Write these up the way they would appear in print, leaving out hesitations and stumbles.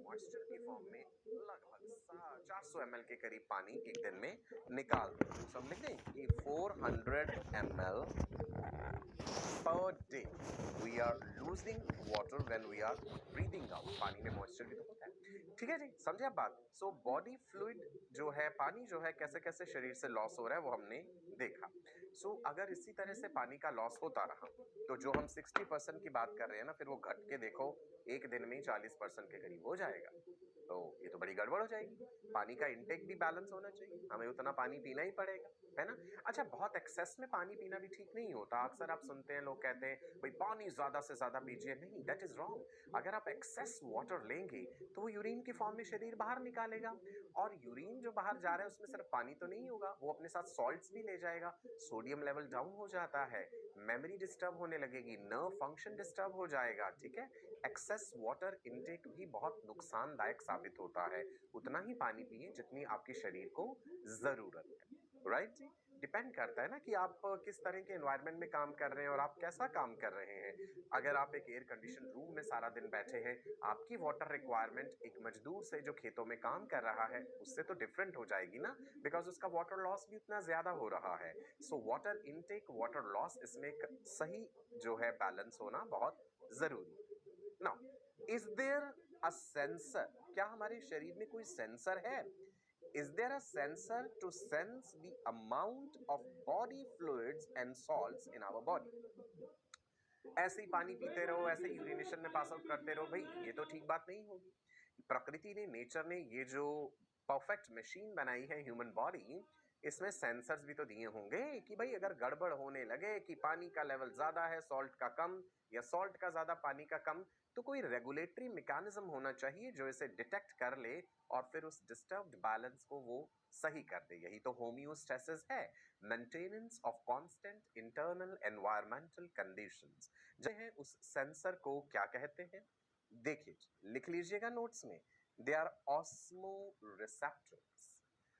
Moisture की form में लगभग 400 ml के करीब पानी एक दिन में निकाल दें। तो हम लिख दें कि 400 ml per day we are losing water when we are breathing out। पानी में मॉइस्चर भी तो होता है, ठीक है जी, समझे आप बात। सो बॉडी फ्लूइड जो है, पानी जो है कैसे कैसे शरीर से लॉस हो रहा है वो हमने देखा। सो अगर इसी तरह से पानी का लॉस होता रहा तो जो हम 60% की बात कर रहे हैं ना, फिर वो घट के देखो एक दिन में 40% के करीब हो जाएगा। तो ये तो बड़ी गड़बड़ हो जाएगी। पानी का इंटेक भी बैलेंस होना चाहिए, हमें उतना पानी पीना ही पड़ेगा, है ना। अच्छा, बहुत एक्सेस में पानी पीना भी ठीक नहीं होता। अक्सर आप सुनते हैं लोग कहते हैं भाई पानी ज्यादा से ज्यादा पीजिए, नहीं, दैट इज रॉन्ग। अगर आप एक्सेस वाटर लेंगे तो वो यूरिन की फॉर्म में शरीर बाहर निकालेगा, और यूरिन जो बाहर जा रहा है उसमें सिर्फ पानी तो नहीं होगा, वो अपने साथ सॉल्ट्स भी ले जाएगा। सोडियम लेवल डाउन हो जाता है, मेमोरी डिस्टर्ब होने लगेगी, नर्व फंक्शन डिस्टर्ब हो जाएगा, ठीक है। एक्सेस वाटर इनटेक भी बहुत नुकसानदायक साबित होता है। उतना ही पानी पिए जितनी आपके शरीर को जरूरत है, राइट जी। डिपेंड करता है ना कि आप किस तरह के एनवायरनमेंट में काम कर रहे हैं और आप कैसा काम कर रहे हैं। अगर आप एक एयर कंडीशन रूम में सारा दिन बैठे हैं, आपकी वाटर रिक्वायरमेंट एक मजदूर से जो खेतों में काम कर रहा है उससे तो डिफरेंट हो जाएगी ना, बिकॉज उसका वाटर लॉस भी उतना ज्यादा हो रहा है। So water intake, water loss, इसमें एक सही जो है बैलेंस होना बहुत जरूरी। Now, is there a sensor? क्या हमारे शरीर में कोई सेंसर है? Is there a sensor to sense the amount of body fluids and salts in our body? ऐसे ही पानी पीते रहो, ऐसे ही यूरिनेशन में पास आउट करते रहो, भाई ये तो ठीक बात नहीं होगी। प्रकृति ने, नेचर ने ये जो परफेक्ट मशीन बनाई है ह्यूमन बॉडी, इसमें सेंसर्स भी तो दिए होंगे कि भाई अगर गड़बड़ होने लगे कि पानी का लेवल ज्यादा है सॉल्ट का कम, या सॉल्ट का ज्यादा पानी का कम, तो कोई रेगुलेटरी मैकेनिज्म होना चाहिए जो इसे डिटेक्ट कर ले और फिर उस डिस्टर्ब्ड बैलेंस को वो सही कर दे। यही तो होम्योस्टेसिस है, maintenance of constant internal environmental conditions. जो है उस सेंसर को क्या कहते हैं? देखिए, लिख लीजिएगा नोट्स में, दे आर ऑस्मो रिसेप्टर्स।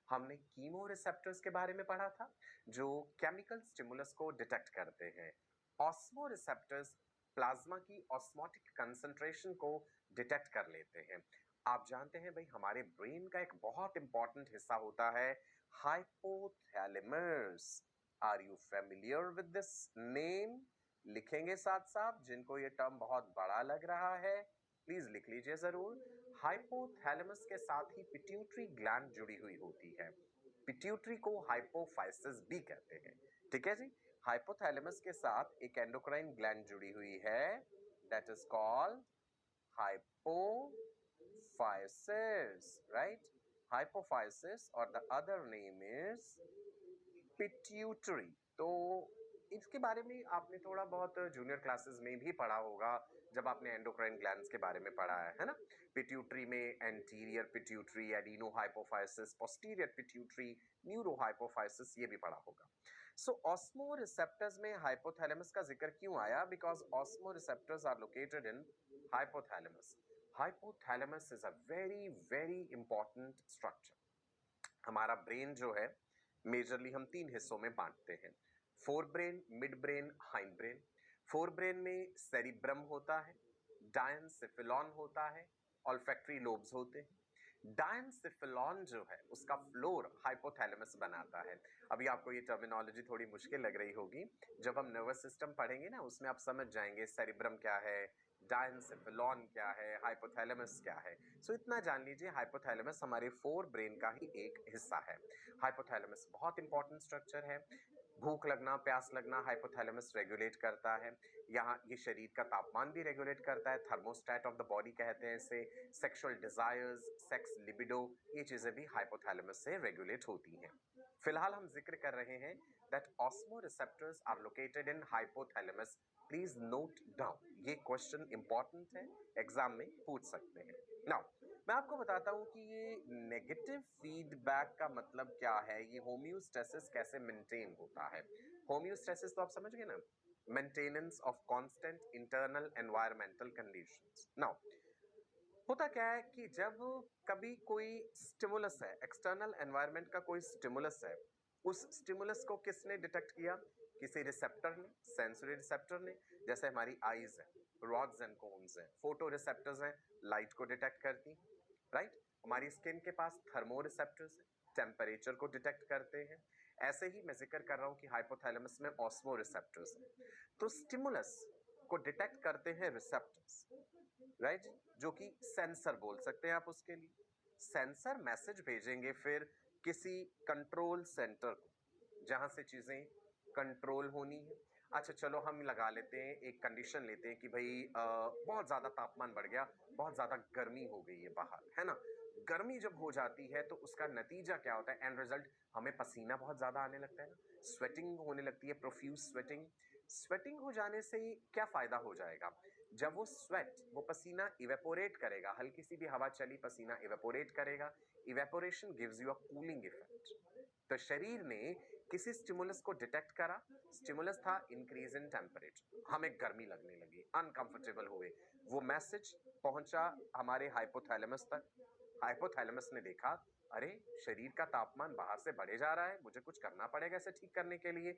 हमने कीमो रिसेप्टर्स के बारे में पढ़ा था जो केमिकल स्टिमुलस को डिटेक्ट करते हैं। ऑस्मो रिसेप्टर्स प्लाज्मा की ऑस्मोटिक कंसंट्रेशन को डिटेक्ट कर लेते हैं। आप जानते हैं भाई हमारे ब्रेन का एक बहुत इंपॉर्टेंट हिस्सा होता है hypothalamus. Are you familiar with this name? लिखेंगे साथ साथ, जिनको ये टर्म बहुत बड़ा लग रहा है प्लीज लिख लीजिए जरूर। हाइपोथैलेमस के साथ ही पिट्यूटरी ग्लैंड जुड़ी हुई होती है। पिट्यूटरी को हाइपोफाइसिस भी कहते हैं, ठीक है जी। हाइपोथैलेमस के साथ एक एंडोक्राइन ग्लैंड जुड़ी हुई है, that is called hypophysis, right? Hypophysis, or the other name is pituitary। तो इसके बारे में आपने थोड़ा बहुत जूनियर क्लासेस में भी पढ़ा होगा जब आपने एंडोक्राइन ग्लैंड्स के बारे में पढ़ा है ना। पिट्यूटरी में anterior pituitary, adenohypophysis, posterior pituitary, neurohypophysis, ये भी पढ़ा होगा। सो ऑस्मो रिसेप्टर्स में हाइपोथैलेमस का जिक्र क्यों आया? Because osmoreceptors are located in hypothalamus. Hypothalamus is a very very important structure. हमारा ब्रेन जो है मेजरली हम तीन हिस्सों में बांटते हैं, forebrain, midbrain, hindbrain. Forebrain में सेरिब्रम होता है, डायनसिफिलॉन होता है, ऑल्फैक्टरी लोब्स होते हैं। डायनसिफिलॉन जो है उसका फ्लोर हाइपोथैलेमस बनाता है। अभी आपको ये टर्मिनोलॉजी थोड़ी मुश्किल लग रही होगी, जब हम नर्वस सिस्टम पढ़ेंगे ना उसमें आप समझ जाएंगे सेरिब्रम क्या है, डायनसिफिलॉन क्या है, हाइपोथैलेमस क्या है। सो इतना जान लीजिए, हाइपोथैलेमस हमारे फोर ब्रेन का ही एक हिस्सा है। हाइपोथैलेमस बहुत इंपॉर्टेंट स्ट्रक्चर है। भूख लगना, प्यास लगना हाइपोथैलेमस रेगुलेट करता है। यहाँ ये शरीर का तापमान भी रेगुलेट करता है, थर्मोस्टेट ऑफ द बॉडी कहते हैं इसे। सेक्सुअल डिजायर्स, सेक्स लिबिडो, ये चीजें भी हाइपोथैलेमस से रेगुलेट होती हैं। फिलहाल हम जिक्र कर रहे हैं that osmoreceptors are located in hypothalamus. Please note down, ये क्वेश्चन इंपॉर्टेंट है, एग्जाम में पूछ सकते हैं। नाउ मैं आपको बताता हूं कि ये नेगेटिव फीडबैक का मतलब क्या है, ये होम्योस्टेसिस कैसे मेंटेन होता है। होम्योस्टेसिस तो आप समझ गए ना, maintenance of constant internal environmental conditions. Now होता क्या है कि जब कभी कोई स्टिमुलस है, एक्सटर्नल एनवायरनमेंट का कोई स्टिमुलस है, उस स्टिमुलस को किसने डिटेक्ट किया? किसी रिसेप्टर ने, सेंसरी रिसेप्टर ने। जैसे हमारी आईज है, रॉड्स एंड कोन्स हैं, फोटो रिसेप्टर्स हैं, लाइट को डिटेक्ट करती, राइट। हमारी स्किन के पास थर्मो रिसेप्टर्स हैं, टेम्परेचर को डिटेक्ट करते हैं। ऐसे ही मैं जिक्र कर रहा हूं कि हाइपोथैलेमस में ऑस्मो रिसेप्टर्स हैं। तो स्टिमुलस को डिटेक्ट करते हैं रिसेप्टर्स, राइट, जो कि सेंसर बोल सकते हैं आप उसके लिए। सेंसर मैसेज भेजेंगे फिर किसी कंट्रोल सेंटर को, जहां से चीजें कंट्रोल होनी है। अच्छा चलो हम लगा लेते हैं, एक कंडीशन लेते हैं कि भाई बहुत ज्यादा तापमान बढ़ गया, बहुत ज्यादा गर्मी हो गई है बाहर, है ना। गर्मी जब हो जाती है तो उसका नतीजा क्या होता है? एंड रिजल्ट, हमें पसीना बहुत ज्यादा आने लगता है ना, स्वेटिंग होने लगती है, प्रोफ्यूज स्वेटिंग। स्वेटिंग हो जाने से क्या फायदा हो जाएगा? जब वो स्वेट, वो पसीना इवेपोरेट करेगा, हल्की सी भी हवा चली पसीना इवेपोरेट करेगा। Evaporation gives you a cooling effect. तो शरीर ने किसी स्टिमुलस को डिटेक्ट करा, स्टिमुलस था इंक्रीज इन टेम्परेचर, हमें गर्मी लगने लगी, अनकंफर्टेबल हुए। वो मैसेज पहुंचा हमारे हाइपोथैलेमस तक। हाइपोथैलेमस ने देखा, अरे शरीर का तापमान बाहर से बढ़े जा रहा है, मुझे कुछ करना पड़ेगा इसे ठीक करने के लिए।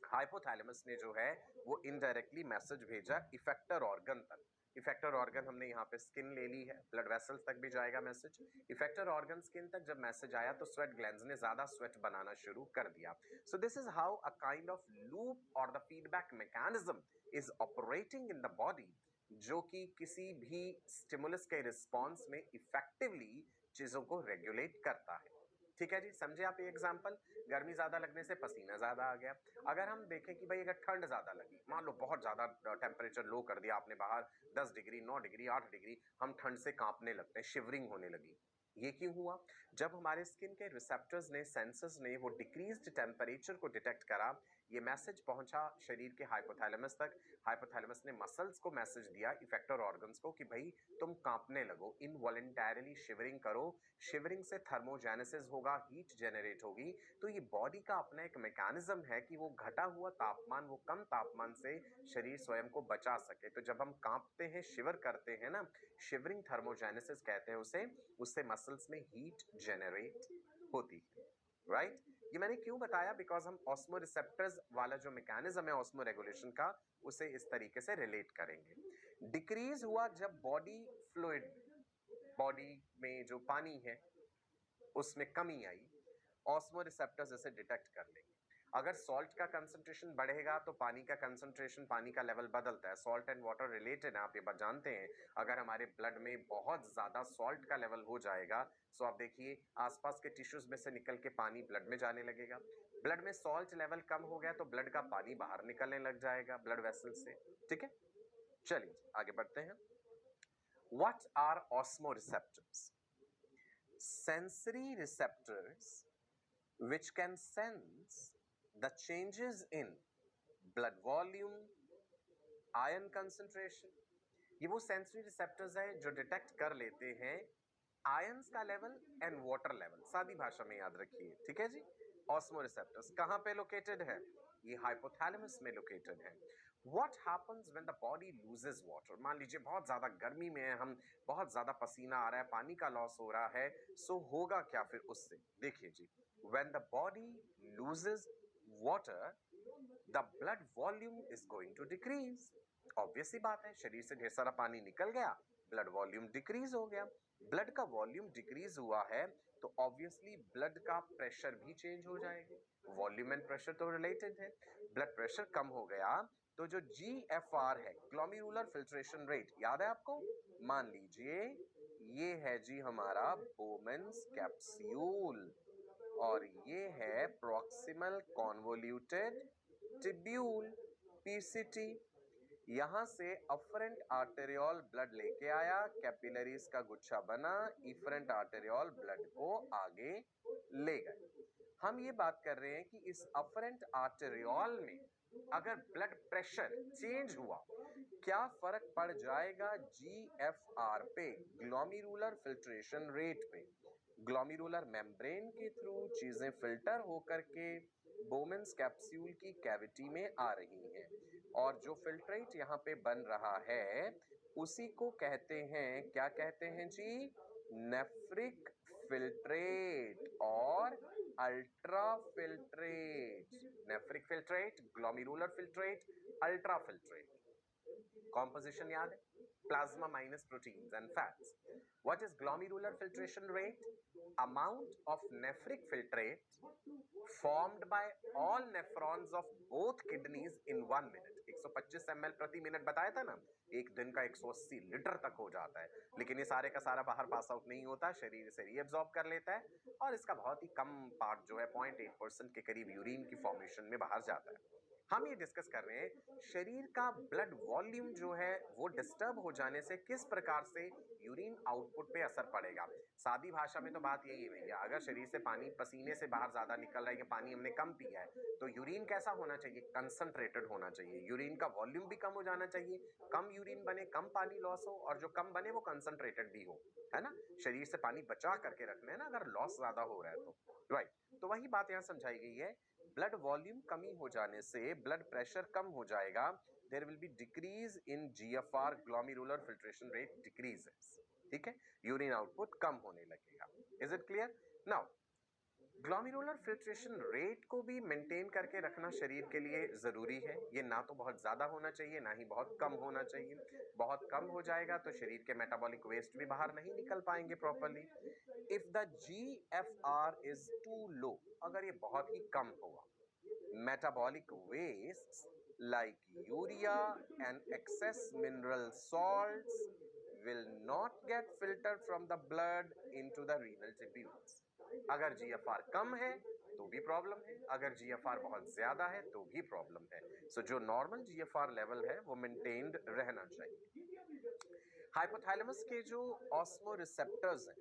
हाइपोथैलेमस ने जो है वो इनडायरेक्टली मैसेज भेजा इफेक्टर ऑर्गन तक। इफेक्टर ऑर्गन हमने यहाँ पे स्किन ले ली है, ब्लड वेसल्स तक भी जाएगा मैसेज। इफेक्टर ऑर्गन स्किन तक जब मैसेज आया तो स्वेट ग्लैंड्स ने ज्यादा स्वेट बनाना शुरू कर दिया। So this is how a kind of loop और the feedback mechanism is operating in the body, जो कि किसी भी स्टिमुलस के रिस्पॉन्स में इफेक्टिवली चीजों को रेगुलेट करता है। ठीक है जी, समझे आप ये एग्जांपल? गर्मी ज्यादा लगने से पसीना ज्यादा आ गया। अगर हम देखें कि भाई अगर ठंड ज्यादा लगी, मान लो बहुत ज्यादा टेम्परेचर लो कर दिया आपने बाहर, 10 डिग्री, 9 डिग्री, 8 डिग्री, हम ठंड से कांपने लगते हैं, शिवरिंग होने लगी। ये क्यों हुआ? जब हमारे स्किन के रिसेप्टर्स ने, सेंसर्स ने वो डिक्रीज्ड टेम्परेचर को डिटेक्ट करा, ये मैसेज पहुंचा शरीर के हाइपोथैलेमस तक। हाइपोथैलेमस ने मसल्स को मैसेज दिया, इफेक्टर ऑर्गन्स को, कि भाई तुम कांपने लगो, इनवॉलेंटरली शिवरिंग करो। शिवरिंग से थर्मोजेनेसिस होगा, हीट जनरेट होगी। तो ये बॉडी का अपना एक मैकेनिज्म है कि वो घटा हुआ तापमान, वो कम तापमान से शरीर स्वयं को बचा सके। तो जब हम कांपते हैं, शिवर करते हैं ना, शिवरिंग थर्मोजेनेसिस कहते हैं उसे, उससे मसल्स में हीट जनरेट होती है, राइट। ये मैंने क्यों बताया? बिकॉज हम ऑस्मो रिसेप्टर्स वाला जो मैकेनिज्म है ऑस्मो रेगुलेशन का, उसे इस तरीके से रिलेट करेंगे। डिक्रीज हुआ जब बॉडी फ्लूइड, बॉडी में जो पानी है उसमें कमी आई, ऑस्मो रिसेप्टर्स इसे डिटेक्ट कर लेंगे। अगर सॉल्ट का कंसंट्रेशन बढ़ेगा तो पानी का कंसंट्रेशन, पानी का लेवल बदलता है। सॉल्ट एंड वाटर रिलेटेड है, आप ये बात जानते हैं। अगर हमारे ब्लड में बहुत ज्यादा सॉल्ट का लेवल हो जाएगा, सो आप देखिए आसपास के टिश्यूज में से निकल के पानी ब्लड में जाने लगेगा। ब्लड में सॉल्ट लेवल कम हो गया तो ब्लड का पानी बाहर निकलने लग जाएगा ब्लड वेसल से। ठीक है, चलिए आगे बढ़ते हैं। What are osmoreceptors? Sensory receptors which can sense the changes in blood volume, iron concentration. ये वो सेंसरी रिसेप्टर्स है जो डिटेक्ट कर लेते हैं आयंस का लेवल एंड वाटर लेवल। सादी भाषा में याद रखिए, ठीक है जी। ऑस्मो रिसेप्टर्स कहां पे लोकेटेड है? ये हाइपोथैलेमस में लोकेटेड है। What happens when the body loses water? मान लीजिए बहुत ज्यादा गर्मी में है, हम बहुत ज्यादा पसीना आ रहा है, पानी का लॉस हो रहा है, सो होगा क्या फिर उससे? देखिए जी, when the body loses water, the blood volume is going to decrease. Obvious सी बात है, शरीर से ढेर सारा पानी निकल गया, ब्लड वॉल्यूम डिक्रीज हो गया। ब्लड का वॉल्यूम डिक्रीज हुआ है तो ऑब्वियसली ब्लड का प्रेशर भी चेंज हो जाएगा। वॉल्यूम एंड प्रेशर तो रिलेटेड है। ब्लड प्रेशर कम हो गया तो जो GFR है, ग्लोमेरुलर फिल्ट्रेशन रेट, याद है आपको? मान लीजिए ये है जी हमारा बोमेन्स कैप्सूल और ये है प्रॉक्सिमल कॉन्वोल्यूटेड टिब्यूल, PCT। यहां से अफरेंट आर्टेरियोल ब्लड लेके आया, कैपिलरीज का गुच्छा बना, इफरेंट आर्टेरियोल ब्लड को आगे ले गए। हम ये बात कर रहे हैं कि इस अफरेंट आर्टेरियोल में अगर ब्लड प्रेशर चेंज हुआ, क्या फर्क पड़ जाएगा GFR पे, ग्लोमेरुलर फिल्ट्रेशन रेट पे? ग्लोमेरुलर मेम्ब्रेन के थ्रू चीजें फिल्टर होकर के बोमेन्स कैप्सूल की कैविटी में आ रही हैं। और जो फिल्ट्रेट यहाँ पे बन रहा है उसी को कहते हैं, क्या कहते हैं जी? नेफ्रिक फिल्ट्रेट और ultra filtrate. Nephric filtrate, glomerular filtrate, ultra filtrate. Composition याद है? Plasma minus proteins and fats. What is glomerular filtration rate? Amount of nephric filtrate formed by all nephrons of both kidneys in 1 minute. 125 ml प्रति minute बताया था ना, एक दिन का 180 litre तक हो जाता है, लेकिन ये सारे का सारा बाहर पास आउट नहीं होता, शरीर से रीअब्सॉर्ब कर लेता है और इसका बहुत ही कम पार्ट जो है 0.8% के करीब यूरिन की फॉर्मेशन में बाहर जाता है। हम ये डिस्कस कर रहे हैं शरीर का ब्लड वॉल्यूम जो है वो डिस्टर्ब हो जाने से किस प्रकार से यूरिन आउटपुट पे असर पड़ेगा। सादी भाषा में तो बात यही है भैया, अगर शरीर से पानी पसीने से बाहर ज्यादा निकल रहा है या पानी हमने कम पिया है तो यूरिन कैसा होना चाहिए? कंसंट्रेटेड होना चाहिए। यूरिन का वॉल्यूम भी कम हो जाना चाहिए, कम यूरिन बने, कम पानी लॉस हो और जो कम बने वो कंसंट्रेटेड भी हो, है ना? शरीर से पानी बचा करके रखना है ना, अगर लॉस ज्यादा हो रहा है तो राइट। तो वही बात यहाँ समझाई गई है, ब्लड वॉल्यूम कमी हो जाने से ब्लड प्रेशर कम हो जाएगा, there will be decrease in GFR, glomerular filtration rate decreases, ठीक है? यूरिन आउटपुट कम होने लगेगा। Is it clear? Now glomerular filtration rate को भी मेंटेन करके रखना शरीर के लिए जरूरी है। ये ना तो बहुत ज्यादा होना चाहिए ना ही बहुत कम होना चाहिए। बहुत कम हो जाएगा तो शरीर के मेटाबॉलिक वेस्ट भी बाहर नहीं निकल पाएंगे properly. If the GFR is too low, अगर ये बहुत ही कम हुआ, metabolic wastes like urea and excess mineral salts will not get filtered from the blood into the renal tubules. अगर GFR कम है तो भी प्रॉब्लम है, अगर GFR बहुत ज्यादा है तो भी प्रॉब्लम है। सो जो नॉर्मल GFR लेवल है वो मेंटेन्ड रहना चाहिए। हाइपोथैलेमस के जो ऑस्मो रिसेप्टर्स हैं,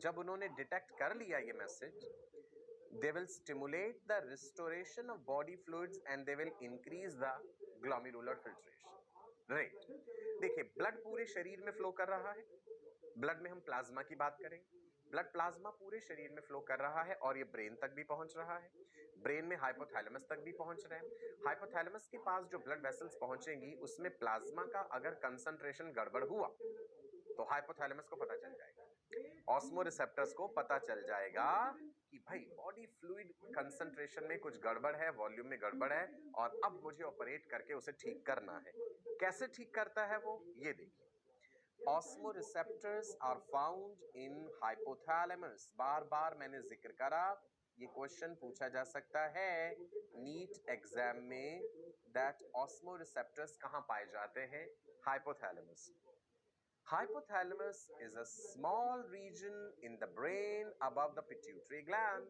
जब उन्होंने डिटेक्ट कर लिया ये message, they will stimulate the restoration of body fluids and they will increase the glomerular filtration rate. देखिए ब्लड पूरे शरीर में फ्लो कर रहा है, ब्लड में हम प्लाज्मा की बात करें, ब्लड प्लाज्मा पूरे शरीर में फ्लो कर रहा है और ये ब्रेन तक भी पहुंच रहा है, ब्रेन में हाइपोथैलेमस तक भी पहुंच रहे हैं। हाइपोथैलेमस के पास जो ब्लड वेसल्स पहुंचेंगी उसमें प्लाज्मा का अगर कंसंट्रेशन गड़बड़ हुआ तो हाइपोथैलेमस को पता चल जाएगा, ऑस्मो रिसेप्टर्स को पता चल जाएगा कि भाई बॉडी फ्लूइड कंसंट्रेशन में कुछ गड़बड़ है, वॉल्यूम में गड़बड़ है और अब मुझे ऑपरेट करके उसे ठीक करना है। कैसे ठीक करता है वो, ये देखिए। Osmoreceptors are found in hypothalamus. बार बार मैंने जिक्र करा, ये क्वेश्चन पूछा जा सकता है नीट एग्जाम में, दैट ऑस्मो रिसेप्टर्स कहां पाए जाते हैं? Hypothalamus. Hypothalamus is a small region in the brain above the pituitary gland.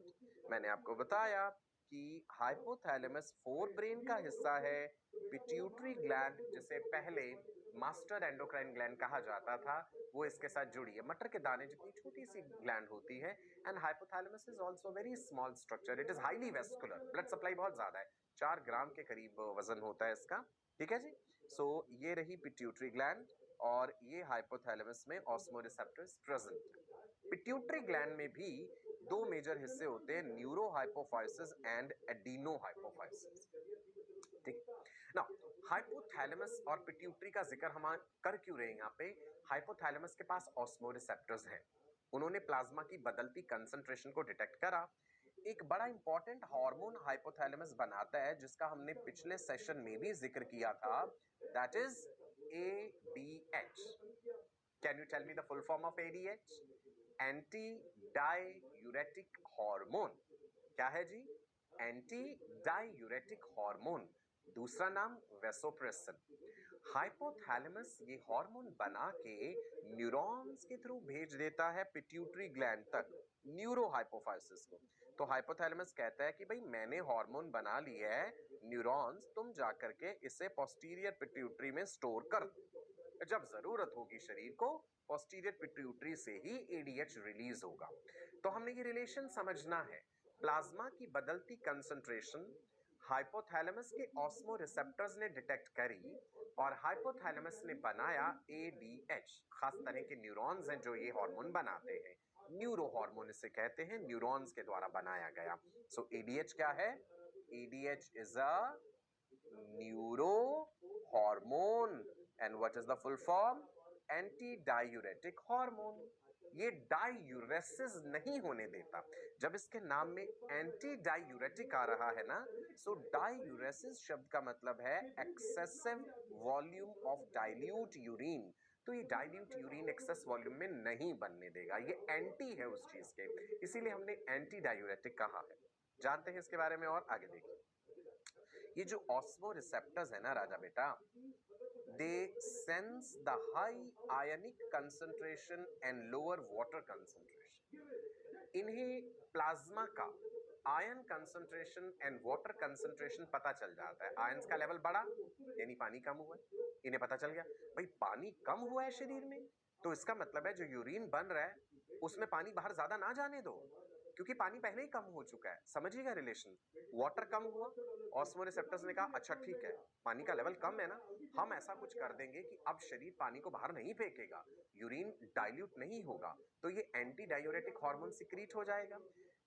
मैंने आपको बताया कि हाइपोथैलेमस फोर ब्रेन का हिस्सा है। पिट्यूटरी ग्लैंड जिसे पहले मास्टर एंडोक्राइन ग्लैंड कहा जाता था वो इसके साथ जुड़ी है, मटर के दाने जितनी छोटी सी ग्लैंड होती है। And hypothalamus is also very small structure, it is highly vascular, blood supply बहुत ज्यादा है, 4 ग्राम के करीब वजन होता है इसका, ठीक है जी। सो ये रही पिट्यूटरी ग्लैंड और ये हाइपोथैलेमस में ऑस्मो रिसेप्टर्स प्रेजेंट है। पिट्यूटरी ग्लैंड में भी दो मेजर हिस्से होते हैं, neuro hypophysis and adeno hypophysis, ठीक। नाउ हाइपोथैलेमस और पिट्यूटरी का जिक्र हम कर क्यों रहे हैं यहाँ पे? हाइपोथैलेमस के पास ऑस्मो रिसेप्टर्स हैं, उन्होंने प्लाज्मा की बदलती कंसंट्रेशन को डिटेक्ट करा। एक बड़ा इंपॉर्टेंट हार्मोन हाइपोथैलेमस बनाता है जिसका हमने पिछले सेशन में भी जिक्र किया था, that is ADH. Can you tell me the full form of ADH? Anti-diuretic hormone. क्या है जी? Anti-diuretic hormone, दूसरा नाम वेसोप्रेसिन। हाइपोथैलेमस ये हार्मोन बना के न्यूरॉन्स के थ्रू भेज देता है पिट्यूटरी ग्लैंड तक, न्यूरो हाइपोफाइसिस को। तो हाइपोथैलेमस कहता है कि भाई मैंने हार्मोन बना लिया है, न्यूरॉन्स तुम जाकर के इसे पोस्टीरियर पिट्यूटरी में स्टोर कर दो, जब जरूरत होगी शरीर को पोस्टीरियर पिट्यूटरी से ही ADH रिलीज होगा। तो हमने ये रिलेशन समझना है, प्लाज्मा की बदलती कंसंट्रेशन हाइपोथैलेमस के ऑस्मो रिसेप्टर्स ने डिटेक्ट करी और हाइपोथैलेमस ने बनाया ADH। खास तरह के न्यूरॉन्स हैं जो ये हार्मोन बनाते हैं, न्यूरो हार्मोन इसे कहते हैं, न्यूरॉन्स के द्वारा बनाया गया। सो ADH क्या है? ADH is a neuro hormone. And what is the full form? Anti-diuretic hormone. ये डायूरेसिस नहीं होने देता. जब इसके नाम में एंटी डायूरेटिक आ रहा है ना, सो डायूरेसिस शब्द का मतलब है excessive volume of dilute urine. तो ये डाइल्यूट यूरिन एक्सेस वॉल्यूम में नहीं बनने देगा. ये एंटी है उस चीज के, इसीलिए हमने एंटी डायूरेटिक कहा है. जानते हैं इसके बारे में और आगे देखिए. ये जो ऑस्मो रिसेप्टर्स है ना राजा बेटा, they sense the high ionic concentration and lower water concentration. इन्हें प्लाज्मा का ion concentration and water concentration पता चल जाता है. आयंस का लेवल बढ़ा यानी पानी कम हुआ. इन्हें पता चल गया भाई पानी कम हुआ है शरीर में, तो इसका मतलब है जो यूरिन बन रहा है उसमें पानी बाहर ज्यादा ना जाने दो, क्योंकि पानी पहले ही कम हो चुका है. समझिएगा रिलेशन. वाटर कम हुआ, ऑस्मो रिसेप्टर्स ने कहा अच्छा ठीक है पानी का लेवल कम है ना, हम ऐसा कुछ कर देंगे कि अब शरीर पानी को बाहर नहीं फेंकेगा, यूरिन डाइल्यूट नहीं होगा, तो ये एंटी डायूरेटिक हार्मोन सिक्रीट हो जाएगा.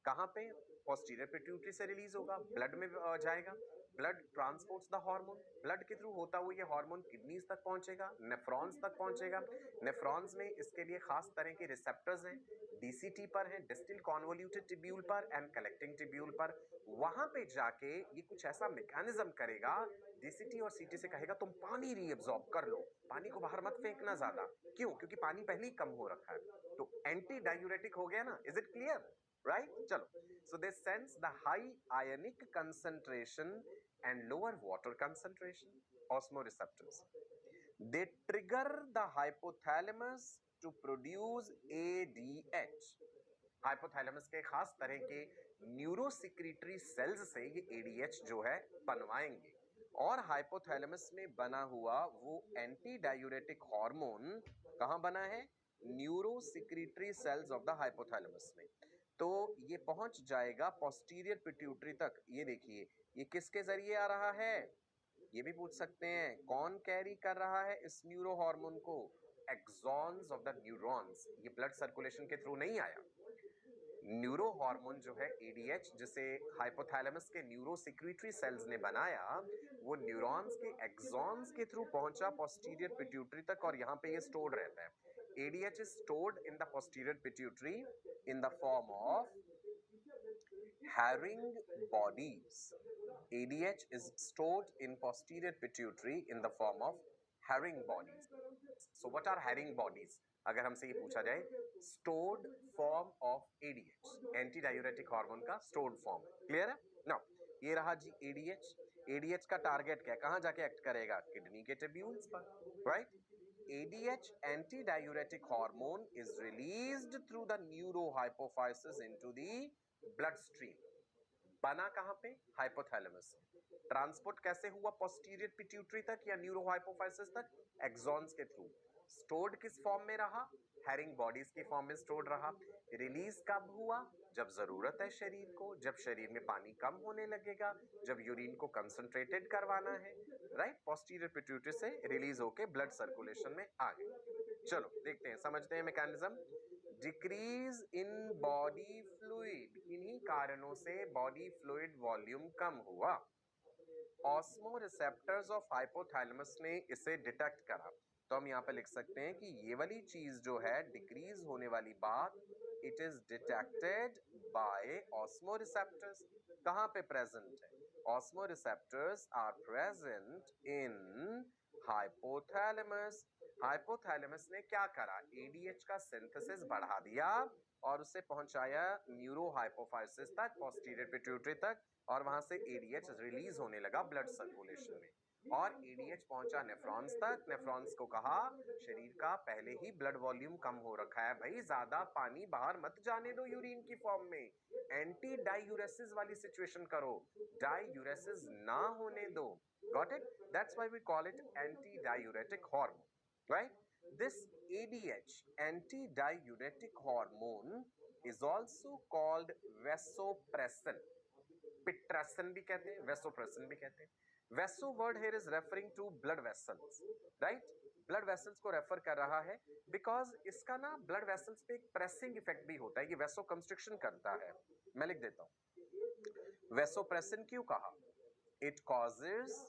कहां पे? पोस्टीरियर पिट्यूटरी से रिलीज होगा, ब्लड में जाएगा. Blood transports the hormone. Blood के थ्रू होता हुआ ये हार्मोन किडनीज तक पहुंचेगा, नेफ्रॉन्स तक पहुंचेगा. नेफ्रॉन्स में इसके लिए खास तरह के रिसेप्टर्स हैं. डीसीटी पर है, डिस्टिल कॉन्वोल्यूटेड टिब्यूल पर एंड कलेक्टिंग टिब्यूल पर. वहां पे जाके ये कुछ ऐसा मैकेनिज्म करेगा, डीसीटी और सीटी से कहेगा तुम पानी रीअब्सॉर्ब कर लो, पानी को बाहर मत फेंकना ज्यादा. क्यों? क्योंकि पानी पहले ही कम हो रखा है. तो एंटी डायूरेटिक हो गया ना. Is it clear? राइट. चलो. So they sense the high ionic concentration and lower water concentration, osmoreceptors. They trigger the hypothalamus to produce ADH. Hypothalamus के खास तरह के न्यूरोसिक्रीटरी सेल्स से ये ADH जो है बनवाएंगे, और हाइपोथैलेमस में बना हुआ वो एंटी डायूरेटिक हार्मोन कहां बना है? न्यूरोसिक्रीटरी सेल्स ऑफ द हाइपोथैलेमस में. तो ये पहुंच जाएगा पोस्टीरियर पिट्यूटरी तक. ये देखिए ये किसके जरिए आ रहा है? ये भी पूछ सकते हैं कौन कैरी कर रहा है इस न्यूरो हार्मोन को? Axons of the neurons. ये ब्लड सर्कुलेशन के थ्रू नहीं आया. न्यूरो हार्मोन जो है एडीएच, जिसे हाइपोथैलेमस के न्यूरोसिक्रीटरी सेल्स ने बनाया, वो न्यूरॉन्स के एक्सॉन्स के थ्रू पहुंचा पोस्टीरियर पिट्यूटरी तक और यहाँ पे ये स्टोर्ड रहता है. ADH is stored in the posterior pituitary in the form of herring bodies. ADH is stored in posterior pituitary in the form of herring bodies. So what are herring bodies? अगर हमसे ये पूछा जाए, stored form of ADH, anti diuretic hormone का stored form. Clear है? Now ये रहा जी ADH. ADH का टारगेट क्या है? कहां जाके एक्ट करेगा? किडनी के ट्यूब्यूल्स पर. Right. ADH antidiuretic hormone is released through the neurohypophysis into the bloodstream. बना कहां पे? हाइपोथैलेमस. ट्रांसपोर्ट कैसे हुआ पोस्टीरियर पिट्यूटरी तक या न्यूरोहाइपोफाइसिस तक? एक्सॉन्स के थ्रू. स्टोर्ड किस फॉर्म में रहा? हैरिंग बॉडीज की फॉर्म में स्टोर्ड रहा. रिलीज कब हुआ? जब जरूरत है शरीर को, जब शरीर में पानी कम होने लगेगा, जब यूरिन को कंसंट्रेटेड करवाना है. राइट. पोस्टीरियर पिट्यूटरी से रिलीज होके ब्लड सर्कुलेशन में आ गए. चलो देखते हैं, समझते हैं mechanism. Decrease in body fluid. इन्हीं कारणों से बॉडी फ्लूइड वॉल्यूम कम हुआ. ऑस्मो रिसेप्टर्स ऑफ हाइपोथैलेमस ने इसे डिटेक्ट करा. तो हम यहाँ पे लिख सकते हैं कि ये वाली चीज जो है डिक्रीज होने वाली बात, it is detected by osmoreceptors. कहाँ पे प्रेजेंट है? Osmoreceptors are present in hypothalamus. Hypothalamus ने क्या करा? एडीएच का सिंथेसिस बढ़ा दिया और उसे पहुंचाया न्यूरो हाइपोफाइसिस तक, पोस्टीरियर पिट्यूटरी तक, और वहां से एडीएच रिलीज होने लगा ब्लड सर्कुलेशन में. और एडीएच पहुंचा नेफ्रॉन्स तक. नेफ्रॉन्स को कहा शरीर का पहले ही ब्लड वॉल्यूम कम हो रखा है भाई, ज्यादा पानी बाहर मत जाने दो यूरिन की फॉर्म में, एंटी डायूरेसिस वाली सिचुएशन करो, डायूरेसिस ना होने दो. Got it? That's why we call it antidiuretic hormone. Right. This ADH, anti-diuretic hormone, is also called vasopressin. Pitressin भी कहते हैं, vasopressin भी कहते हैं. Vaso word here is referring to blood vessels, right? Blood vessels को refer कर रहा है because इसका ना blood vessels पे एक pressing इफेक्ट भी होता है. ये vasoconstriction करता है. मैं लिख देता हूँ. Vasopressin क्यों कहा? It causes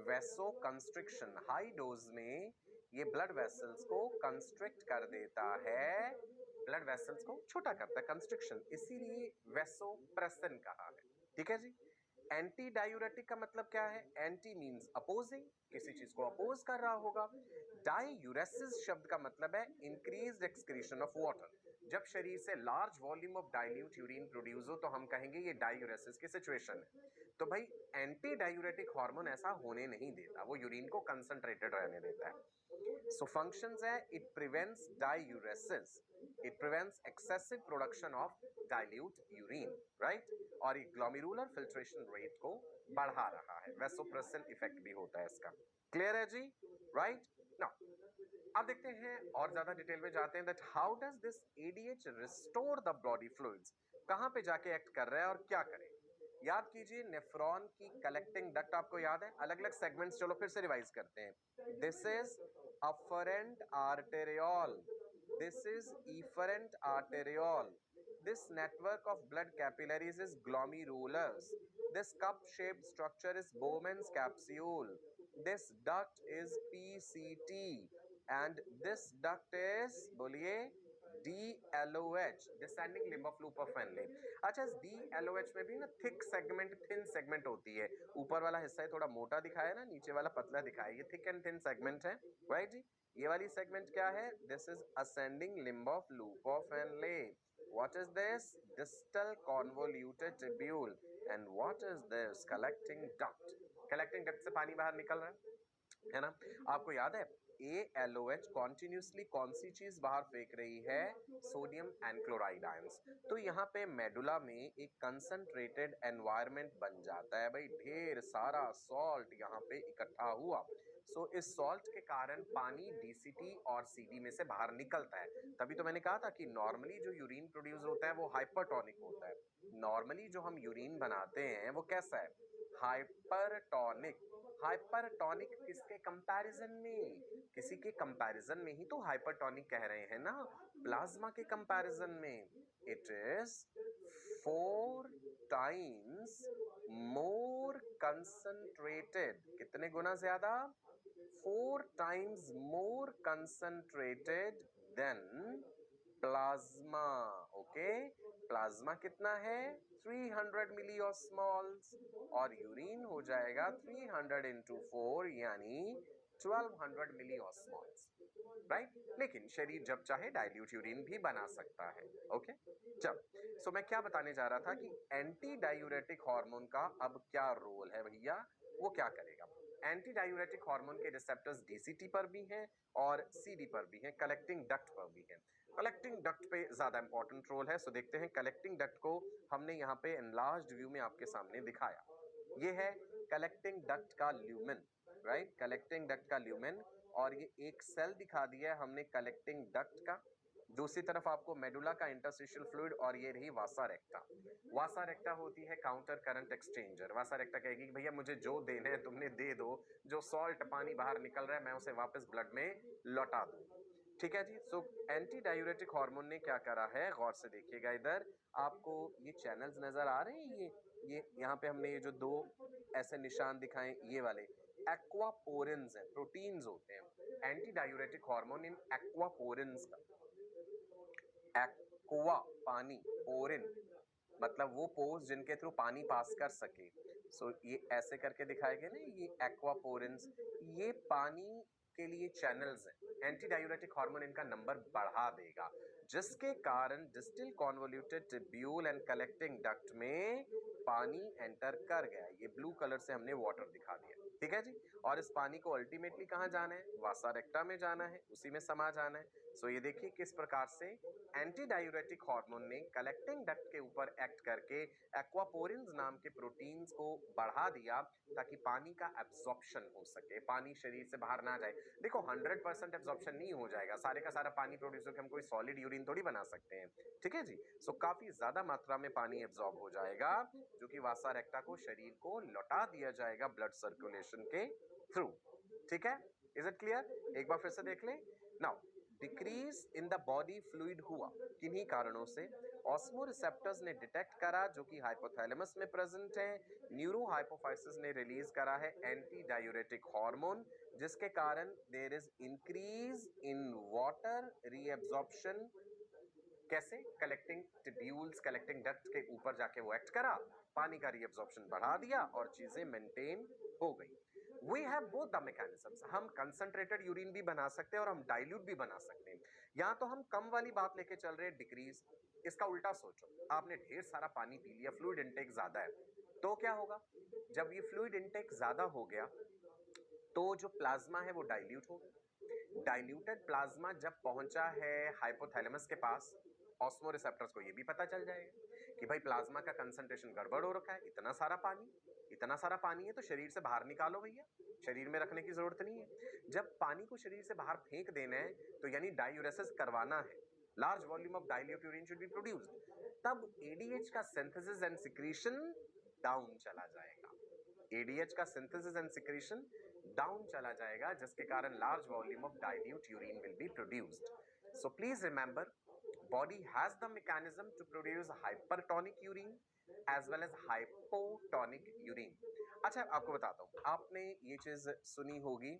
वेसो constriction, high dose में ये ब्लड वेसल्स को कंस्ट्रिक्ट कर देता है, ब्लड वेसल्स को छोटा करता है, कंस्ट्रिक्शन, इसीलिए वेसोप्रेसिन कहा है। ठीक है जी। एंटी डायूरेटिक का मतलब क्या है? एंटी मींस अपोजिंग, किसी चीज को अपोज कर रहा होगा। डायूरेसिस शब्द का मतलब है इंक्रीज्ड एक्सक्रीशन ऑफ वाटर। जब शरीर से large volume of dilute urine produce हो तो हम कहेंगे ये डायूरेसिस की सिचुएशन है। तो भाई एंटी डायूरेटिक हार्मोन ऐसा होने नहीं देता, वो यूरिन को कंसंट्रेटेड रहने देता है। सो फंक्शंस है, it prevents diuresis, it prevents excessive production of dilute urine, right, और ये ग्लोमेरुलर फिल्ट्रेशन रेट को बढ़ा रहा है। वेसोप्रेसिन इफेक्ट भी होता है इसका। क्लियर है जी? राइट नाउ अब देखते हैं और ज्यादा डिटेल में जाते हैं that how does this ADH restore the body fluids, कहां पे जाके एक्ट कर रहा है और क्या करे। याद कीजिए नेफ्रॉन की कलेक्टिंग डक्ट आपको याद है, अलग अलग सेगमेंट्स, चलो फिर से रिवाइज करते हैं। This is afferent arteriole, this is efferent arteriole, this network of blood capillaries is glomerulus, this cup shaped structure is Bowman's capsule, this duct is PCT and this duct is बोलिए DLOH, descending limb of loop of Fenley। अच्छा इस DLOH में भी ना thick segment, thin segment होती है, ऊपर वाला हिस्सा थोड़ा मोटा दिखाया है ना, नीचे वाला पतला दिखाया है, ये थिक एंड थिन सेगमेंट है, राइट जी। ये वाली सेगमेंट क्या है? This is ascending limb of loop of Fenley। What is this? Distal convoluted tubule। And what is this? Collecting duct। Collecting duct से पानी बाहर निकल रहा है ना। आपको याद है ALOH कॉन्टिन्यूसली कौन सी चीज बाहर फेंक रही है? Sodium and chloride ions. तो यहाँ पे मेडुला में एक कंसंट्रेटेड एनवायरनमेंट बन जाता है भाई, ढेर सारा सॉल्ट यहाँ पे इकट्ठा हुआ। सो इस सॉल्ट के कारण पानी DCT और CD में से बाहर निकलता है। तभी तो मैंने कहा था कि नॉर्मली जो यूरिन प्रोड्यूस होता है वो हाइपरटोनिक होता है। नॉर्मली जो हम यूरिन बनाते हैं वो कैसा है? हाइपरटोनिक। हाइपरटोनिक किसके कंपैरिजन में? किसी के कंपैरिजन में ही तो हाइपरटोनिक कह रहे हैं ना, प्लाज्मा के कंपैरिजन में। It is 4 times more concentrated, कितने गुना ज्यादा? 4 times more concentrated than plasma. Okay, plasma कितना है? 300 मिलीऑस्मॉल्स और यूरिन हो जाएगा 300 into 4 यानी 1200 मिलीऑस्मॉल्स, राइट। लेकिन शरीर जब चाहे डाइल्यूट यूरिन भी बना सकता है। ओके चल, सो मैं क्या बताने जा रहा था कि एंटी डायूरेटिक हार्मोन का अब क्या रोल है भैया, वो क्या करेगा। एंटी डायूरेटिक हार्मोन के रिसेप्टर्स DCT पर भी हैं और CD पर भी हैं, कलेक्टिंग डक्ट पर भी हैं। कलेक्टिंग डक्ट पे ज्यादा इंपॉर्टेंट रोल है, सो देखते हैं। कलेक्टिंग डक्ट को हमने यहाँ पे एनलार्ज्ड व्यू में आपके सामने दिखाया। ये है कलेक्टिंग डक्ट का ल्यूमेन, राइट, कलेक्टिंग डक्ट का ल्यूमेन। और ये एक सेल दिखा दिया है हमने कलेक्टिंग डक्ट का। दूसरी तरफ आपको मेडुला का इंटरस्टिशियल फ्लूइड और ये रही वासा रेक्टा। वासा रेक्टा होती है काउंटर करंट एक्सचेंजर। वासा रेक्टा कहेगी कि भैया मुझे जो देने हैं तुमने दे दो, जो सॉल्ट पानी बाहर निकल रहा है मैं उसे वापस ब्लड में लौटा दूं। ठीक है जी। सो एंटी डायूरेटिक हार्मोन ने क्या करा है, गौर से देखिएगा। इधर आपको ये चैनल्स नजर आ रहे हैं, ये यहाँ पे हमने ये जो 2 ऐसे निशान दिखाए, ये वाले एक्वापोरिन्स हैं, प्रोटीन्स होते हैं। एंटी डायूरेटिक हार्मोन इन एक्वापोरिन्स का, एक्वा पानी, पोरिन मतलब वो पोर्स जिनके थ्रू पानी पास कर सके। सो ये ऐसे करके दिखाए गए ना, ये एक्वापोरिन्स, ये पानी के लिए चैनल्स हैं। एंटी डायूरेटिक हार्मोन इनका नंबर बढ़ा देगा, जिसके कारण distal convoluted tubule and collecting duct में पानी एंटर कर गया। ये ब्लू कलर से हमने वाटर दिखा दिया, ठीक है जी। और इस पानी को अल्टीमेटली कहाँ जाना है? वासा रेक्टा में जाना है, उसी में समा जाना है। सो ये देखिए किस प्रकार से एंटी डायूरेटिक हार्मोन ने कलेक्टिंग डक्ट के ऊपर एक्ट करके एक्वापोरिन्स नाम के प्रोटीन्स को बढ़ा दिया ताकि पानी का एब्जॉर्प्शन हो सके, पानी शरीर से बाहर ना जाए। देखो 100% एब्जॉर्प्शन नहीं हो जाएगा, सारे का सारा पानी प्रोड्यूस होकर हम कोई सॉलिड यूरिन थोड़ी बना सकते हैं, ठीक है जी। सो काफी ज्यादा मात्रा में पानी एब्जॉर्ब हो जाएगा, जो कि वासा रेक्टा को, शरीर को लौटा दिया जाएगा ब्लड सर्कुलेशन के थ्रू, ठीक है। Is it clear? एक बार फिर से देख लें। Now decrease in the body fluid हुआ किन्हीं कारणों से ऑस्मोरिसेप्टर्स ने डिटेक्ट करा जो कि हाइपोथैलेमस में प्रेजेंट है, न्यूरो हाइपोफाइसिस ने रिलीज करा है एंटी डायूरेटिक हार्मोन जिसके कारण there is increase in water reabsorption. कैसे? कलेक्टिंग टिब्यूल्स, कलेक्टिंग डक्ट के ऊपर जाके वो एक्ट करा, पानी का रीअब्जॉर्प्शन बढ़ा दिया और चीजें मेंटेन हो गई। We have both the mechanisms, हम कंसंट्रेटेड यूरिन भी बना सकते हैं और हम डाइल्यूट भी बना सकते हैं। यहाँ तो हम कम वाली बात लेके चल रहे हैं, डिक्रीज। इसका उल्टा सोचो, आपने ढेर सारा पानी पी लिया, फ्लूइड इंटेक ज्यादा है, तो क्या होगा? जब ये फ्लूइड इंटेक ज्यादा हो गया तो जो प्लाज्मा है वो डाइल्यूट हो गया। डाइल्यूटेड प्लाज्मा जब पहुंचा है हाइपोथैलेमस के पास, ऑस्मो रिसेप्टर्स को ये भी पता चल जाएगा कि भाई प्लाज्मा का कंसंट्रेशन गड़बड़ हो रखा है, इतना सारा पानी है तो शरीर से बाहर निकालो भैया, शरीर में रखने की जरूरत नहीं है। जब पानी को शरीर से बाहर फेंक देना है तो यानी डायूरेसिस करवाना है, large volume of dilute urine should be produced, तब एडीएच का सिंथेसिस एंड सिक्रीशन डाउन चला जाएगा। एडीएच का सिंथेसिस एंड सिक्रीशन डाउन चला जाएगा जिसके कारण large volume of dilute urine will be produced. So please remember, body has the mechanism to produce hypertonic urine as well as hypotonic urine। अच्छा आपको बताता हूं, आपने ये चीज सुनी होगी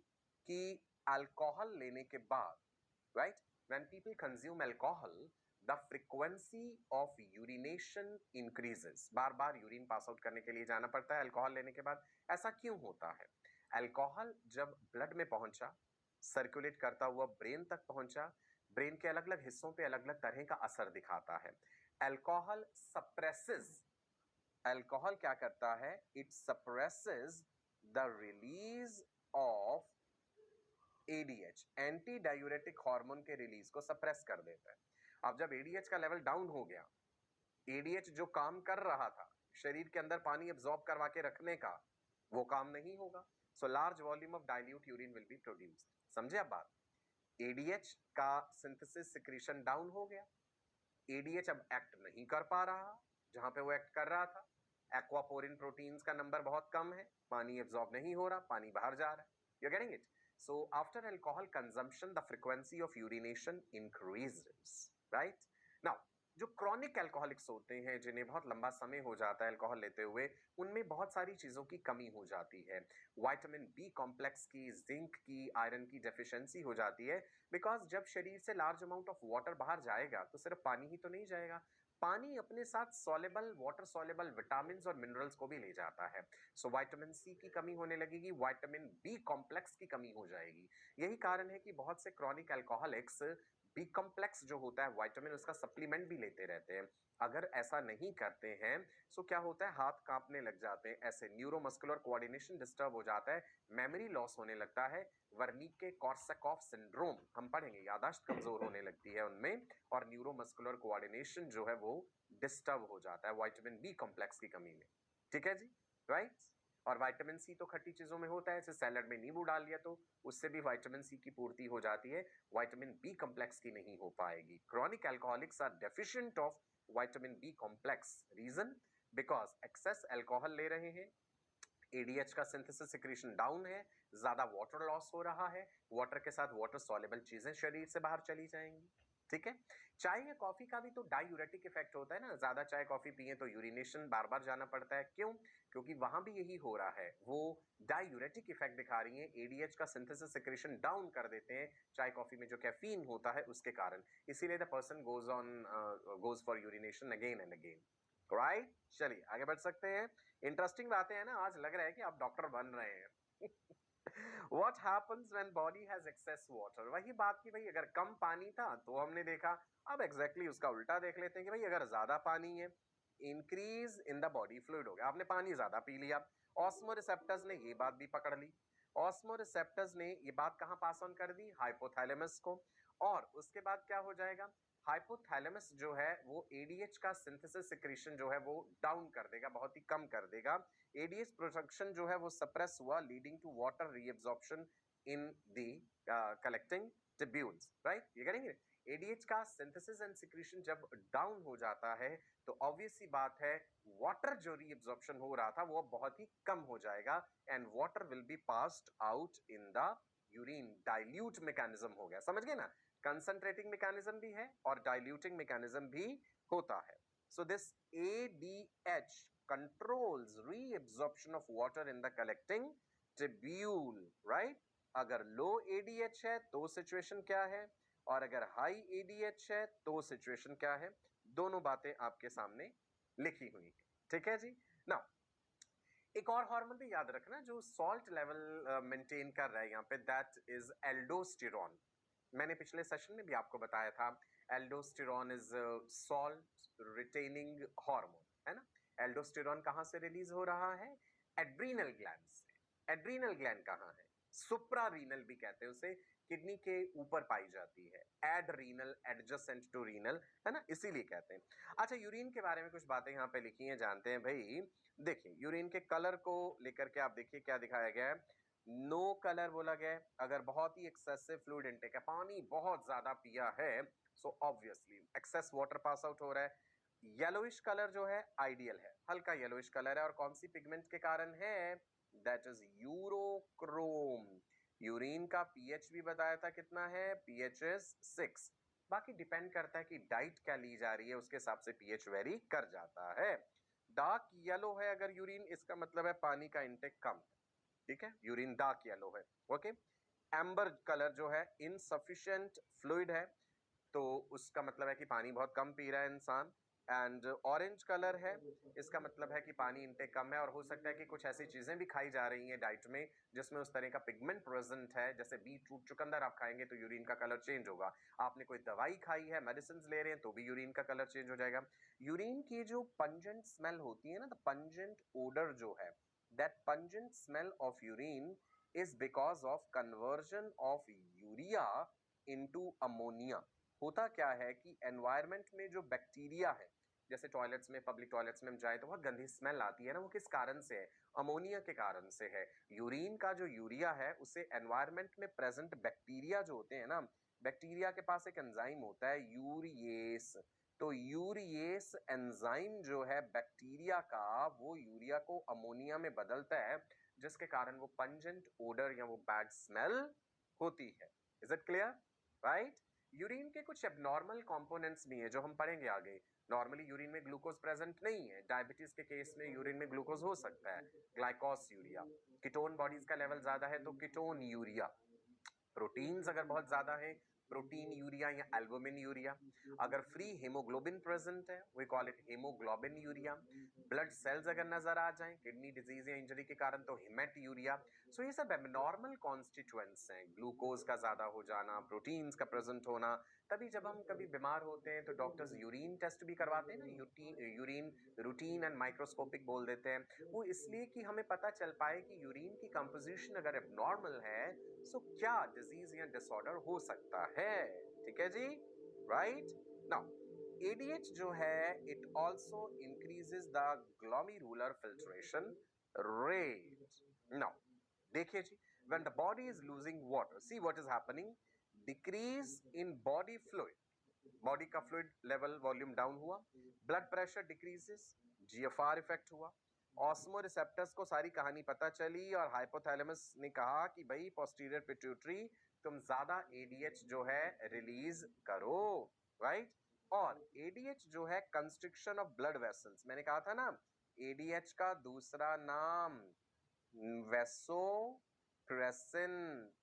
कि अल्कोहल लेने के बाद, right, when people consume alcohol the frequency of urination increases। Bar bar urine pass out करने के लिए जाना पड़ता है अल्कोहल लेने के बाद। ऐसा क्यों होता है? अल्कोहल जब ब्लड में पहुंचा, सर्कुलेट करता हुआ ब्रेन तक पहुंचा, ब्रेन के अलग अलग हिस्सों पे अलग अलग तरह का असर दिखाता है। अल्कोहल सप्रेसेस, अल्कोहल क्या करता है? It suppresses the release of ADH, anti diuretic hormone के रिलीज को सप्रेस कर देता है। अब जब एडीएच का लेवल डाउन हो गया, एडीएच जो काम कर रहा था शरीर के अंदर पानी एब्जॉर्ब करवा के रखने का, वो काम नहीं होगा। So large volume of dilute urine will be produced. समझे अब बात? एडीएच का सिंथेसिस सिक्रीशन डाउन हो गया, एडीएच अब एक्ट नहीं कर पा रहा जहां पे वो एक्ट कर रहा था। एक्वापोरिन प्रोटीन्स का नंबर बहुत कम है, पानी एब्जॉर्ब नहीं हो रहा, पानी बाहर जा रहा है। You getting it? So after alcohol consumption the frequency of urination increases, right? Now जो क्रॉनिक अल्कोहलिक्स होते हैं, जिन्हें बहुत लंबा समय हो जाता है अल्कोहल लेते हुए, उनमें बहुत सारी चीजों की कमी हो जाती है। विटामिन बी कॉम्प्लेक्स की, जिंक की, आयरन की डेफिशिएंसी हो जाती है। बिकॉज जब शरीर से लार्ज अमाउंट ऑफ वाटर बाहर जाएगा तो सिर्फ पानी ही तो नहीं जाएगा, पानी अपने साथ सॉलेबल, वाटर सॉलेबल विटामिन और मिनरल्स को भी ले जाता है। सो विटामिन सी की कमी होने लगेगी, विटामिन बी कॉम्प्लेक्स की कमी हो जाएगी। यही कारण है कि बहुत से क्रॉनिक अल्कोहलिक्स बी कॉम्प्लेक्स जो होता है विटामिन, उसका सप्लीमेंट भी लेते रहते हैं। अगर ऐसा नहीं करते हैं सो क्या होता है? हाथ कांपने लग जाते हैं, ऐसे न्यूरोमस्कुलर कोऑर्डिनेशन डिस्टर्ब हो जाता है, मेमोरी लॉस होने लगता है, वर्निके कॉर्सैकॉफ सिंड्रोम हम पढ़ेंगे, याददाश्त कमजोर होने लगती है उनमें, और न्यूरोमस्कुलर कोऑर्डिनेशन जो है वो डिस्टर्ब हो जाता है विटामिन बी कॉम्प्लेक्स की कमी में। ठीक है जी, राइट? और विटामिन सी तो खट्टी चीजों में होता है, जैसे सैलड में नींबू डाल लिया तो उससे भी विटामिन सी की पूर्ति हो जाती है, विटामिन बी कॉम्प्लेक्स की नहीं हो पाएगी। Chronic alcoholics are deficient of vitamin B complex. Reason? Because excess alcohol ले रहे हैं, एडीएच का सिंथेसिस सिक्रीशन डाउन है, ज्यादा वाटर लॉस हो रहा है, वाटर के साथ वाटर सॉल्युबल चीजें शरीर से बाहर चली जाएंगी। ठीक है? चाय या कॉफी का भी तो डायूरेटिक इफेक्ट होता है ना, ज्यादा चाय कॉफी पिए तो यूरिनेशन बार बार जाना पड़ता है। क्यों? क्योंकि वहां भी यही हो रहा है, वो डायूरेटिक इफेक्ट दिखा रही है, एडीएच का सिंथेसिस सिक्रीशन डाउन कर देते हैं चाय कॉफी में जो कैफीन होता है उसके कारण। इसीलिए the person goes for urination again and again. Right? चलिए आगे बढ़ सकते हैं। इंटरेस्टिंग बातें हैं ना, आज लग रहा है कि आप डॉक्टर बन रहे हैं। What happens when body has excess water? वही बात की भाई, अगर कम पानी था तो हमने देखा, अब एग्जैक्टली उसका उल्टा देख लेते हैं कि भाई अगर ज्यादा पानी है, increase in the body fluid हो गया, आपने पानी ज्यादा पी लिया। ऑस्मो रिसेप्टर्स ने ये बात भी पकड़ ली, ऑस्मो रिसेप्टर्स ने ये बात कहां पास ऑन कर दी? हाइपोथैलेमस को। और उसके बाद क्या हो जाएगा? हाइपोथैलेमस जो है वो एडीएच का सिंथेसिस सिक्रीशन जो है वो डाउन कर देगा, बहुत ही कम कर देगा। एडीएच प्रोडक्शन जो है वो सप्रेस हुआ, leading to water reabsorption in the collecting tubules. Right? ये करेंगे। एडीएच का सिंथेसिस एंड सिक्रीशन जब डाउन हो जाता है तो ऑब्वियस सी बात है, वाटर जो रीअब्जॉर्प्शन हो रहा था वो बहुत ही कम हो जाएगा, and water will be passed out in the urine dilute mechanism हो गया, समझ गए ना? कंसंट्रेटिंग मैकेनिज्म भी है और डाइल्यूटिंग मैकेनिज्म भी होता है. So this ADH controls reabsorption of water in the collecting tubule, right? अगर लो ADH है तो सिचुएशन क्या है और अगर हाई ADH है तो सिचुएशन क्या है, दोनों बातें आपके सामने लिखी हुई है. ठीक है जी. नाउ एक और हार्मोन भी याद रखना जो सॉल्ट लेवल मेंटेन कर रहा है यहाँ पे, दैट इज एल्डोस्टेरॉन. मैंने पिछले सेशन में भी आपको बताया था aldosterone is salt retaining hormone, है ना? एल्डोस्टेरॉन कहाँ से रिलीज हो रहा है? एड्रीनल ग्लैंड से. एड्रीनल ग्लैंड कहाँ है? सुप्रारीनल भी कहते हैं उसे, किडनी के ऊपर पाई जाती है. एडरीनल, एडजेसेंट टू रीनल, है ना, इसीलिए कहते हैं. अच्छा, यूरिन के बारे में कुछ बातें यहाँ पे लिखी हैं, जानते हैं भाई. देखिए यूरिन के कलर को लेकर के आप देखिए क्या दिखाया गया है. नो कलर बोला गया है अगर बहुत ही एक्सेसिव फ्लूइड इनटेक है, पानी बहुत ज्यादा पिया है, so obviously excess water pass out हो रहा है. येलोइश कलर जो है आइडियल है, हल्का येलोइश कलर है, और कौन सी पिगमेंट के कारण है? That is urochrome. यूरिन का पीएच भी बताया था कितना है, पीएच इज 6. बाकी डिपेंड करता है कि डाइट क्या ली जा रही है, उसके हिसाब से पीएच वेरी कर जाता है. डार्क येलो है अगर यूरिन, इसका मतलब है पानी का इंटेक कम है. ठीक है, यूरिन डार्क येलो है. ओके. एम्बर कलर जो है इनसफिशिएंट फ्लूइड है, तो उसका मतलब है कि पानी बहुत कम पी रहा है इंसान. एंड ऑरेंज कलर है, इसका मतलब है कि पानी इंटेक कम है, और हो सकता है कि कुछ ऐसी चीजें भी खाई जा रही हैं डाइट में जिसमें उस तरह का पिगमेंट प्रेजेंट है, जैसे बीट रूट चुकंदर आप खाएंगे तो यूरिन का कलर चेंज होगा. आपने कोई दवाई खाई है, मेडिसिन ले रहे हैं, तो भी यूरिन का कलर चेंज हो जाएगा. यूरिन की जो पंजेंट स्मेल होती है ना, द पंजेंट ओडर जो है, that pungent smell of urine is because of conversion of urea into ammonia. होता क्या है कि एनवायरनमेंट में जो बैक्टीरिया है, जैसे टॉयलेट्स में, पब्लिक टॉयलेट्स में हम जाए तो बहुत गंदी स्मेल आती है ना, वो किस कारण से है? अमोनिया के कारण से है. यूरिन का जो यूरिया है उसे एनवायरनमेंट में प्रेजेंट बैक्टीरिया जो होते हैं ना, बैक्टीरिया के पास एक एंजाइम होता है यूरिएस. तो यूरिएस एंजाइम जो है बैक्टीरिया का, वो यूरिया को अमोनिया में बदलता है, जिसके कारण वो पंजेंट ओडर या वो बैड स्मेल होती है. Is it clear? Right. Urine के कुछ एबनॉर्मल कंपोनेंट्स भी हैं जो हम पढ़ेंगे आगे. नॉर्मली यूरिन में ग्लूकोज प्रेजेंट नहीं है. डायबिटीज के केस में यूरिन में ग्लूकोज हो सकता है, ग्लाइकोस यूरिया. कीटोन बॉडीज का लेवल ज्यादा है तो कीटोन यूरिया. प्रोटीन्स अगर बहुत ज्यादा है, प्रोटीन यूरिया या एल्बुमिन यूरिया. अगर फ्री हेमोग्लोबिन प्रेजेंट है, we call it haemoglobinuria. Blood cells अगर नजर आ जाएं किडनी डिजीज या इंजरी के कारण, तो हिमेट यूरिया. सो ये सब एबनॉर्मल कॉन्स्टिट्यूएंट्स हैं. ग्लूकोज का ज्यादा हो जाना, प्रोटीन्स का प्रेजेंट होना. तभी जब हम कभी बीमार होते हैं तो डॉक्टर्स यूरिन टेस्ट भी करवाते हैं ना, यूरिन रूटीन एंड माइक्रोस्कोपिक बोल देते हैं. वो इसलिए कि हमें पता चल पाए कि यूरिन की कंपोजिशन अगर एबनॉर्मल है, सो क्या डिजीज या डिसऑर्डर हो सकता है. ठीक है जी. राइट. नाउ ADH जो है, it also increases the glomerular filtration rate. Now देखिए जी, when the body is losing water, see what is happening. Decrease in body fluid, body का फ्लूइड लेवल वॉल्यूम डाउन हुआ, blood pressure decreases, GFR effect हुआ. Osmo receptors को सारी कहानी पता चली और हाइपोथैलेमस ने कहा कि भाई पोस्टीरियर पिट्यूटरी, तुम ज्यादा ADH जो है रिलीज करो. राइट. और ADH जो है कंस्ट्रिक्शन ऑफ ब्लड वेसल्स, मैंने कहा था ना ADH का दूसरा नाम वेसोप्रेसिन.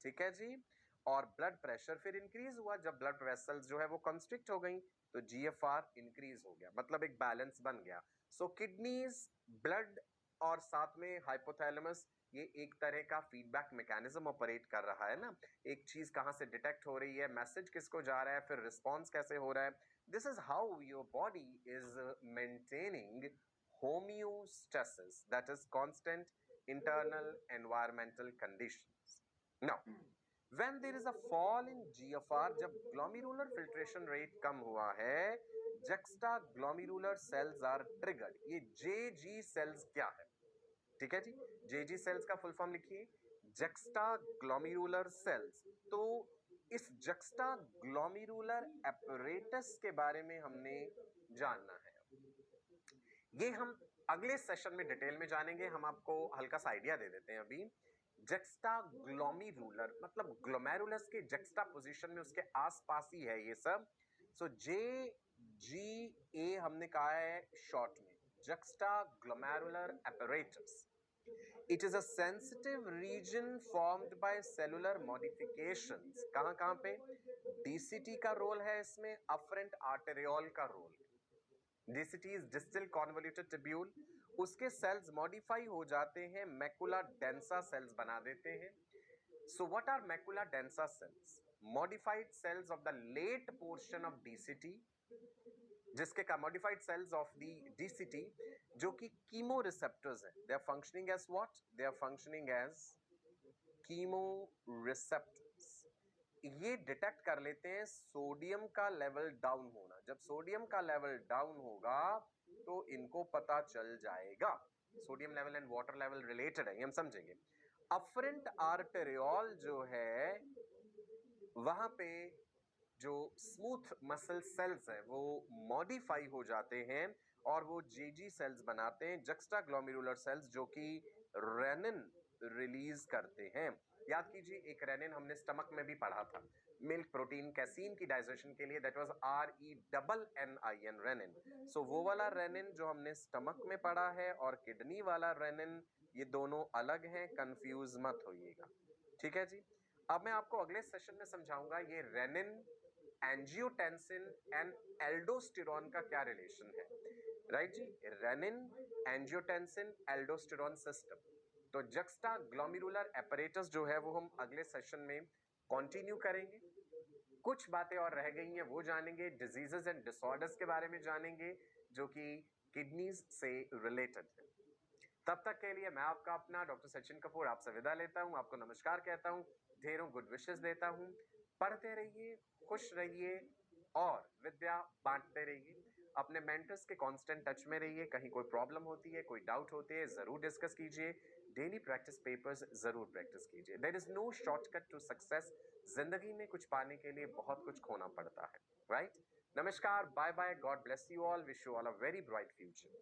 ठीक है जी. और ब्लड प्रेशर फिर इंक्रीज हुआ जब ब्लड वेसल्स जो है वो कंस्ट्रिक्ट हो गई, तो GFR इंक्रीज हो गया, मतलब एक बैलेंस बन गया. सो किडनीज, ब्लड और साथ में हाइपोथैलेमस, ये एक तरह का फीडबैक मैकेनिज्म ऑपरेट कर रहा है ना. एक चीज कहां से डिटेक्ट हो रही है, मैसेज किसको जा रहा है, फिर रिस्पॉन्स कैसे हो रहा है. This is how your body is maintaining homeostasis, that is constant internal environmental conditions. Now when there is a fall in GFR, जब glomerular filtration rate कम हुआ है, juxtaglomerular cells are triggered. ये JG cells क्या है? ठीक है जी. JG cells का full form लिखिए, juxtaglomerular cells. तो इस juxtaglomerular apparatus के बारे में हमने जानना है. ये हम अगले सेशन में डिटेल में जानेंगे. हम आपको हल्का सा आइडिया दे देते हैं अभी. जक्स्टा ग्लोमेरुलर मतलब ग्लोमेरुलस के जक्स्टा पोजीशन में उसके आसपास ही है ये सब. सो जे जी ए हमने कहा है शॉर्ट में, juxta glomerular apparatus. It is a sensitive region formed by cellular modifications. कहाँ कहाँ पे? DCT का रोल है इसमें, afferent arteriole का रोल. DCT is distal convoluted tubule. उसके सेल्स मॉडिफाई हो जाते हैं, मैकुला डेंसा सेल्स बना देते हैं. So what are macula densa cells? Modified cells of the late portion of DCT, जिसके का modified cells of the DCT जो कि chemoreceptors है. They are functioning as what? They are functioning as chemoreceptors. ये detect कर लेते हैं sodium का लेवल डाउन होना. जब सोडियम का लेवल डाउन होगा तो इनको पता चल जाएगा. Sodium level and water level related है, ये हम समझेंगे. अफरेंट आर्टेरियोल जो है वहां पे जो स्मूथ मसल सेल्स हैं वो मॉडिफाई हो जाते हैं और वो जेजी सेल्स बनाते हैं, जक्स्टा ग्लोमेरुलर सेल्स, जो कि रेनिन रिलीज करते हैं. याद कीजिए एक रेनिन हमने स्टमक में भी पढ़ा था, मिल्क प्रोटीन कैसीन की डाइजेशन के लिए, दैट वाज RENNIN रेनिन. सो वो वाला रेनिन जो हमने स्टमक में पढ़ा है और किडनी वाला रेनिन, ये दोनों अलग हैं, कंफ्यूज मत होइएगा. ठीक है जी. अब मैं आपको अगले सेशन में समझाऊंगा ये रेनिन, एंजियोटेंसिन एंड एल्डोस्टेरॉन का क्या रिलेशन है. राइट जी, रेनिन, एंजियोटेंसिन, एल्डोस्टेरॉन सिस्टम. तो जक्स्टा ग्लोमेरुलर apparatus जो है वो हम अगले सेशन में कंटिन्यू करेंगे. कुछ बातें और रह गई हैं वो जानेंगे. डिजीजेस एंड डिसऑर्डर्स के बारे में जानेंगे जो कि किडनीज से रिलेटेड है. तब तक के लिए मैं आपका अपना डॉक्टर सचिन कपूर आपसे विदा लेता हूं. आपको नमस्कार कहता हूं, ढेरों गुड विशेस देता हूं. पढ़ते रहिए, खुश रहिए और विद्या बांटते रहिए. अपने मेंटर्स के कांस्टेंट टच में रहिए. कहीं कोई प्रॉब्लम होती है, कोई डाउट होते हैं, जरूर डिस्कस कीजिए. डेली प्रैक्टिस पेपर्स जरूर प्रैक्टिस कीजिए. There is no shortcut to success. जिंदगी में कुछ पाने के लिए बहुत कुछ खोना पड़ता है. राइट. नमस्कार, bye bye, God bless you all, wish you all a very bright future.